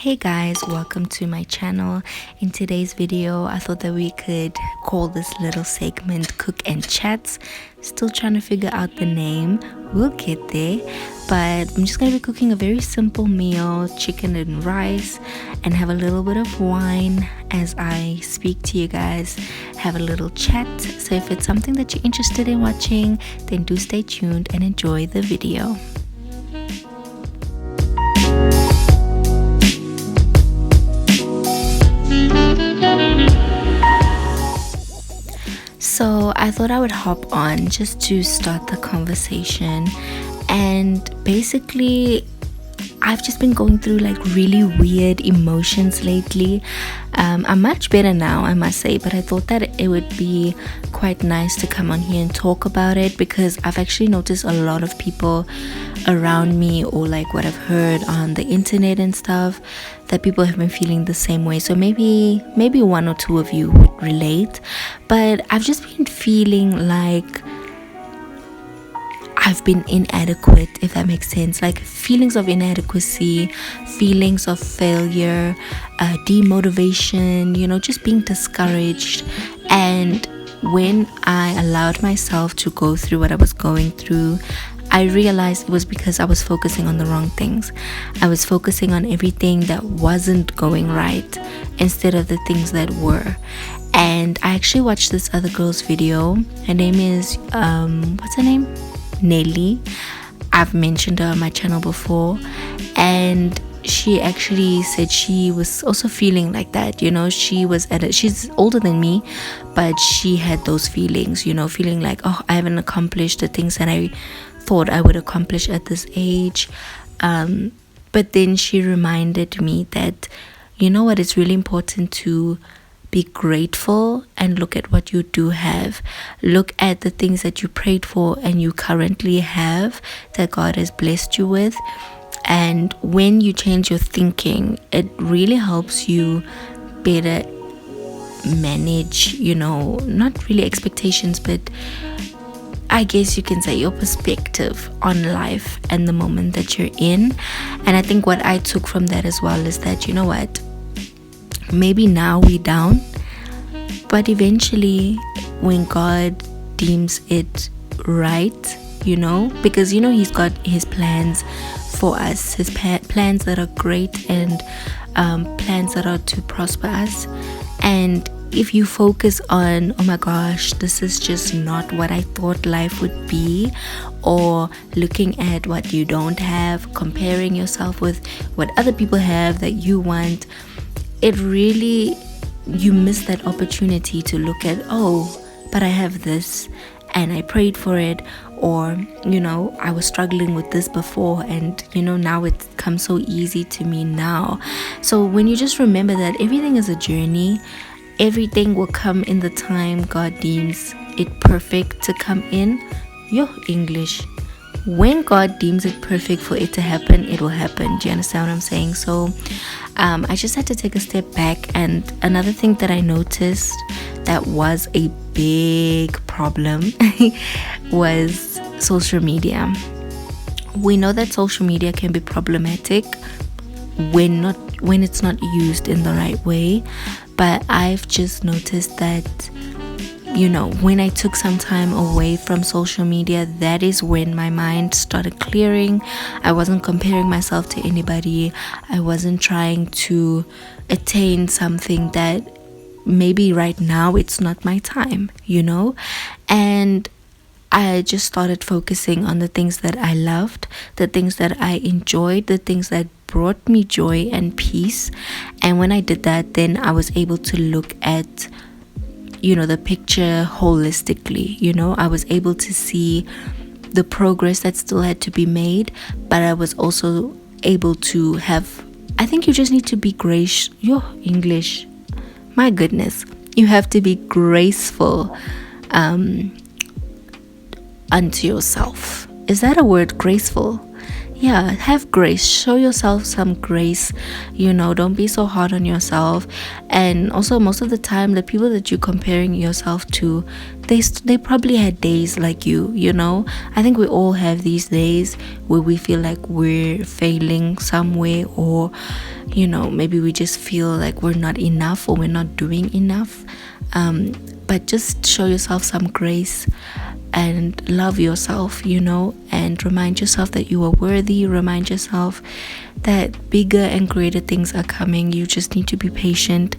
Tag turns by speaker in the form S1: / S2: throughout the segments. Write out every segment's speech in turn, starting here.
S1: Hey guys, welcome to my channel. In today's video, I thought that we could call this little segment Cook and Chats. Still trying to figure out the name. We'll get there. But I'm just going to be cooking a very simple meal, chicken and rice, and have a little bit of wine as I speak to you guys, have a little chat. So if it's something that you're interested in watching, then do stay tuned and enjoy the video. So I thought I would hop on just to start the conversation, and basically I've just been going through like really weird emotions lately. I'm much better now, I must say, but I thought that it would be quite nice to come on here and talk about it, because I've actually noticed a lot of people around me, or like what I've heard on the internet and stuff, that people have been feeling the same way. So maybe one or two of you would relate, but I've just been feeling like I've been inadequate, if that makes sense. Like feelings of inadequacy, feelings of failure, demotivation, just being discouraged. And when I allowed myself to go through what I was going through, I realized it was because I was focusing on the wrong things. I was focusing on everything that wasn't going right instead of the things that were. And I actually watched this other girl's video. Her name is what's her name? Nelly. I've mentioned her on my channel before, and she actually said she was also feeling like that. She's older than me, but she had those feelings, feeling like, oh, I haven't accomplished the things that I thought I would accomplish at this age. But then she reminded me that, it's really important to be grateful and look at what you do have. Look at the things that you prayed for and you currently have, that God has blessed you with. And when you change your thinking, it really helps you better manage, not really expectations, but I guess you can say your perspective on life and the moment that you're in. And I think what I took from that as well is that, maybe now we're down, but eventually when God deems it right, because he's got his plans for us, his plans that are great, and plans that are to prosper us. And if you focus on, oh my gosh, this is just not what I thought life would be, or looking at what you don't have, comparing yourself with what other people have that you want, you miss that opportunity to look at, oh, but I have this and I prayed for it, or I was struggling with this before, and now it's come so easy to me now. So when you just remember that everything is a journey, everything will come in the time God deems it perfect to come in. English. When God deems it perfect for it to happen, it will happen. Do you understand what I'm saying? So I just had to take a step back. And another thing that I noticed that was a big problem was social media. We know that social media can be problematic when it's not used in the right way. But I've just noticed that when I took some time away from social media, that is when my mind started clearing. I wasn't comparing myself to anybody. I wasn't trying to attain something that maybe right now it's not my time, And I just started focusing on the things that I loved, the things that I enjoyed, the things that brought me joy and peace. And when I did that, then I was able to look at the picture holistically. I was able to see the progress that still had to be made, but I was also able to I think you just need to be gracious. English, my goodness, you have to be graceful unto yourself. Is that a word, graceful? yeah, have grace, show yourself some grace, don't be so hard on yourself. And also, most of the time, the people that you're comparing yourself to, they probably had days like you. I think we all have these days where we feel like we're failing somewhere, or maybe we just feel like we're not enough or we're not doing enough. But just show yourself some grace and love yourself, and remind yourself that you are worthy. Remind yourself that bigger and greater things are coming. You just need to be patient.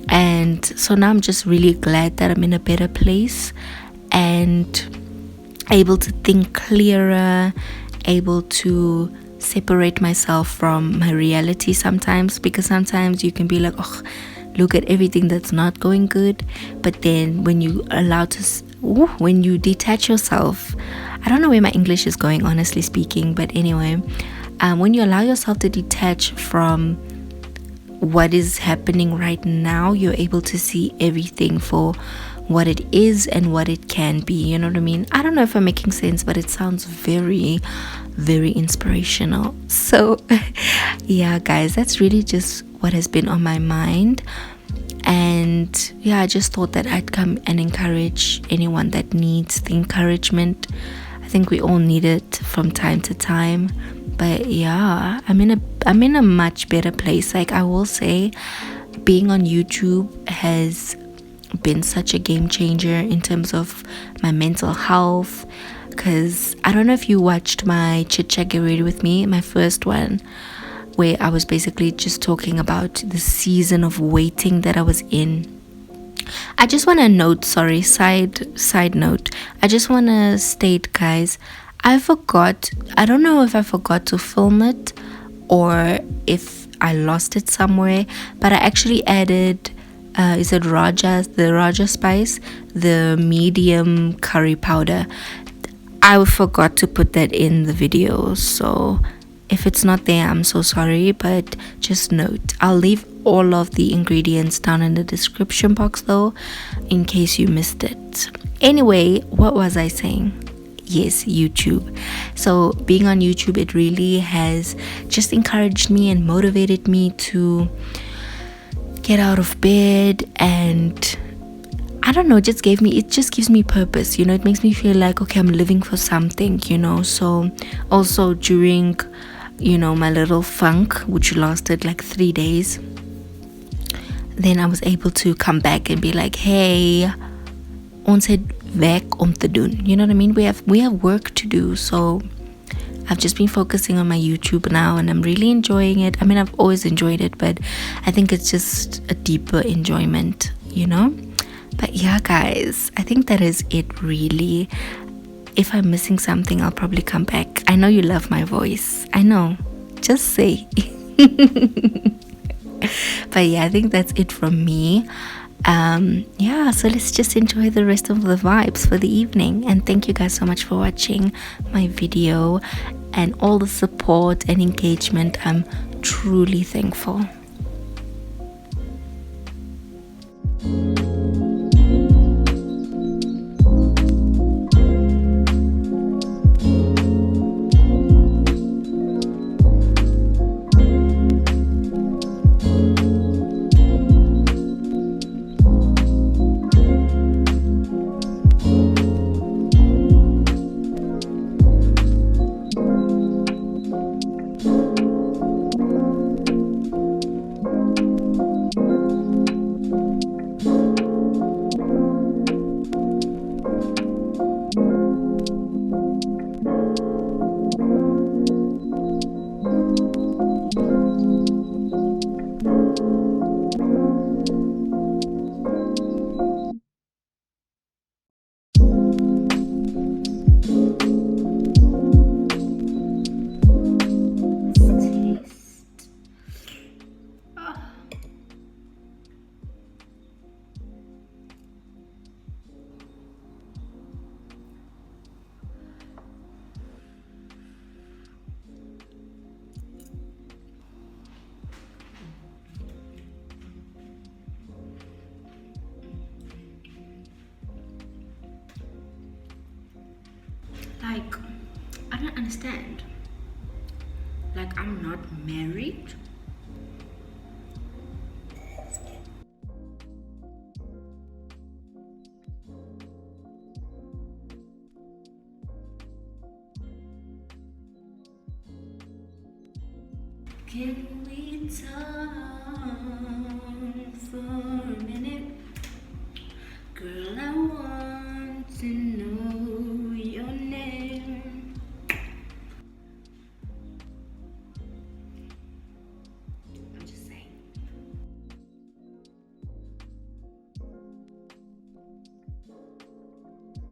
S1: And so now I'm just really glad that I'm in a better place and able to think clearer, able to separate myself from my reality sometimes, because sometimes you can be like, oh, look at everything that's not going good. But then when you when you detach yourself, I don't know where my English is going, honestly speaking, but anyway, when you allow yourself to detach from what is happening right now, you're able to see everything for what it is and what it can be. You know what I mean? I don't know if I'm making sense, but it sounds very, very inspirational. So yeah, guys, that's really just what has been on my mind. And yeah, I just thought that I'd come and encourage anyone that needs the encouragement. I think we all need it from time to time. But yeah, I'm in a much better place. Like, I will say, being on YouTube has been such a game changer in terms of my mental health. Because I don't know if you watched my Chit Get Ready With Me, my first one, where I was basically just talking about the season of waiting that I was in. I just want to note, side note, I just want to state, guys, I don't know if I forgot to film it or if I lost it somewhere, but I actually added, is it the Raja spice, the medium curry powder. I forgot to put that in the video, so if it's not there, I'm so sorry, but just note, I'll leave all of the ingredients down in the description box though, in case you missed it. Anyway, what was I saying? Yes, YouTube. So being on YouTube, it really has just encouraged me and motivated me to get out of bed, and I don't know, it just gives me purpose. It makes me feel like, okay, I'm living for something. So also during my little funk, which lasted like 3 days, then I was able to come back and be like, hey, ons het werk om te doen. You know what I mean? We have work to do. So I've just been focusing on my YouTube now, and I'm really enjoying it. I mean, I've always enjoyed it, but I think it's just a deeper enjoyment. But yeah, guys, I think that is it really. If I'm missing something, I'll probably come back. I know you love my voice. I know. Just say. But yeah, I think that's it from me. Yeah, so let's just enjoy the rest of the vibes for the evening. And thank you guys so much for watching my video and all the support and engagement. I'm truly thankful. Like, I don't understand. Like, I'm not married. Can we talk for a minute? Girl, I want to